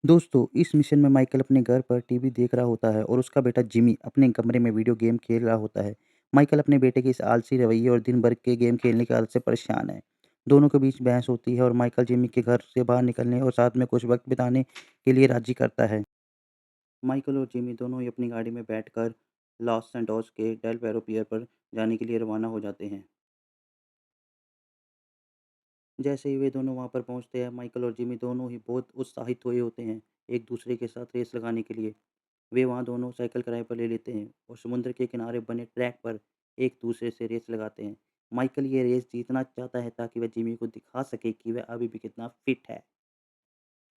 दोस्तों, इस मिशन में माइकल अपने घर पर टीवी देख रहा होता है और उसका बेटा जिमी अपने कमरे में वीडियो गेम खेल रहा होता है। माइकल अपने बेटे के इस आलसी रवैये और दिन भर के गेम खेलने की आदत से परेशान है। दोनों के बीच बहस होती है और माइकल जिमी के घर से बाहर निकलने और साथ में कुछ वक्त बिताने के लिए राजी करता है। माइकल और जिमी दोनों ही अपनी गाड़ी में बैठकर लॉस सैंटोस के डेल पेरो पियर पर जाने के लिए रवाना हो जाते हैं। जैसे ही वे दोनों वहाँ पर पहुँचते हैं, माइकल और जिमी दोनों ही बहुत उत्साहित हुए होते हैं, एक दूसरे के साथ रेस लगाने के लिए। वे वहाँ दोनों साइकिल किराए पर ले लेते हैं और समुद्र के किनारे बने ट्रैक पर एक दूसरे से रेस लगाते हैं। माइकल ये रेस जीतना चाहता है ताकि वह जिमी को दिखा सके कि वह अभी भी कितना फिट है।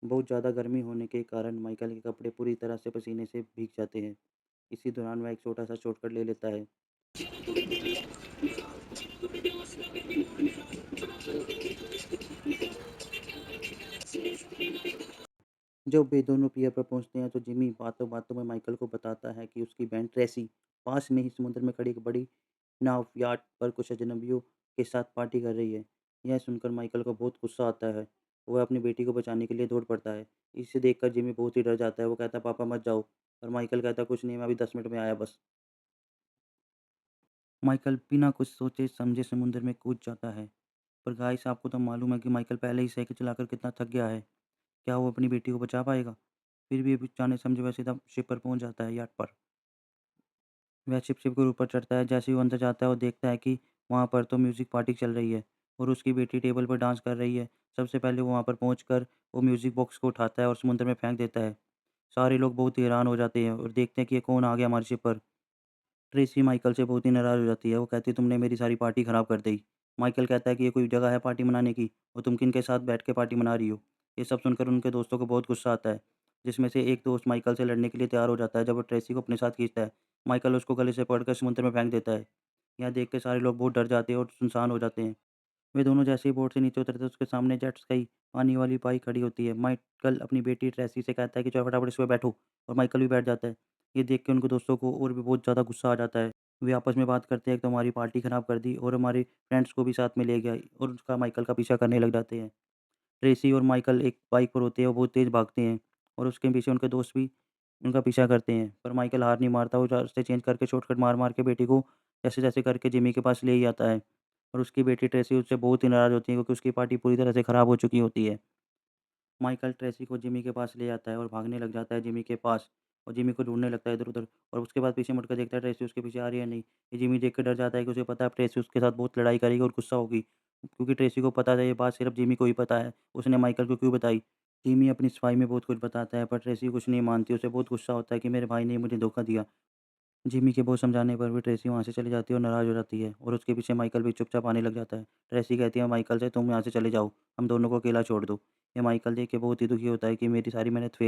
बहुत ज़्यादा गर्मी होने के कारण माइकल के कपड़े पूरी तरह से पसीने से भीग जाते हैं। इसी दौरान वह एक छोटा सा शॉर्टकट ले लेता है। जब वे दोनों पियर पर पहुंचते हैं तो जिमी बातों बातों में माइकल को बताता है कि उसकी बहन ट्रेसी पास में ही समुद्र में खड़ी एक बड़ी नाव याट पर कुछ अजनबियों के साथ पार्टी कर रही है। यह सुनकर माइकल को बहुत गुस्सा आता है। वह अपनी बेटी को बचाने के लिए दौड़ पड़ता है। इसे देखकर जिमी बहुत ही डर जाता है। वो कहता है, पापा मत जाओ। और माइकल कहता है, कुछ नहीं, मैं अभी 10 मिनट में आया बस। माइकल बिना कुछ सोचे समझे समुद्र में कूद जाता है। पर गाइस, आपको तो मालूम है कि माइकल पहले ही साइकिल चलाकर कितना थक गया है। क्या वो अपनी बेटी को बचा पाएगा? फिर भी जाने समझे वह सीधा शिप पर पहुंच जाता है, याट पर। वह शिप के ऊपर चढ़ता है। जैसे ही वो अंदर जाता है, वो देखता है कि वहाँ पर तो म्यूज़िक पार्टी चल रही है और उसकी बेटी टेबल पर डांस कर रही है। सबसे पहले वो वहाँ पर पहुँचकर वो म्यूज़िक बॉक्स को उठाता है और समुद्र में फेंक देता है। सारे लोग बहुत ही हैरान हो जाते हैं और देखते हैं कि ये कौन आ गया हमारी शिप पर। ट्रेसी माइकल से बहुत ही नाराज़ हो जाती है। वो कहती है, तुमने मेरी सारी पार्टी ख़राब कर दी। माइकल कहता है कि ये कोई जगह है पार्टी मनाने की और तुम किन के साथ बैठ के पार्टी मना रही हो? ये सब सुनकर उनके दोस्तों को बहुत गुस्सा आता है, जिसमें से एक दोस्त माइकल से लड़ने के लिए तैयार हो जाता है। जब वो ट्रेसी को अपने साथ खींचता है, माइकल उसको गले से पकड़कर समुद्र में फेंक देता है। यह देख के सारे लोग बहुत डर जाते हैं और सुनसान हो जाते हैं। वे दोनों जैसे ही बोट से नीचे उतरते हैं, उसके सामने जेट स्काई पानी वाली बाइक खड़ी होती है। माइकल अपनी बेटी ट्रेसी से कहता है कि चलो फटाफट इस पे बैठो, और माइकल भी बैठ जाता है। ये देख के उनके दोस्तों को और भी बहुत ज़्यादा गुस्सा आ जाता है। वे आपस में बात करते हैं कि तुम्हारी पार्टी ख़राब कर दी और हमारे फ्रेंड्स को भी साथ में ले गया, और उसका माइकल का पीछा करने लग जाते हैं। ट्रेसी और माइकल एक बाइक पर होते हैं, वो बहुत तेज़ भागते हैं और उसके पीछे उनके दोस्त भी उनका पीछा करते हैं। पर माइकल हार नहीं मारता, वो रास्ते चेंज करके शॉर्टकट मार-मार के बेटी को जैसे-जैसे करके जिमी के पास ले ही आता है। और उसकी बेटी ट्रेसी उससे बहुत ही नाराज़ होती है क्योंकि उसकी पार्टी पूरी तरह से ख़राब हो चुकी होती है। माइकल ट्रेसी को जिमी के पास ले जाता है और भागने लग जाता है जिमी के पास, और जिमी को ढूँढने लगता है इधर-उधर, और उसके बाद पीछे मुड़कर देखता है ट्रेसी उसके पीछे आ रही है या नहीं। ये जिमी देख के डर जाता है कि उसे पता है अब ट्रेसी उसके साथ बहुत लड़ाई करेगी और गुस्सा होगी, क्योंकि ट्रेसी को पता है ये बात सिर्फ़ जिमी को ही पता है, उसने माइकल को क्यों बताई। जिमी अपनी सफाई में बहुत कुछ बताता है पर ट्रेसी कुछ नहीं मानती, उसे बहुत गुस्सा होता है कि मेरे भाई ने मुझे धोखा दिया। जिमी के बहुत समझाने पर भी ट्रेसी वहाँ से चली जाती है और नाराज़ हो जाती है, और उसके पीछे माइकल भी चुपचाप आने लग जाता है। ट्रेसी कहती है माइकल से, तुम यहाँ से चले जाओ, हम दोनों को अकेला छोड़ दो। ये माइकल देख के बहुत ही दुखी होता है कि मेरी सारी मेहनत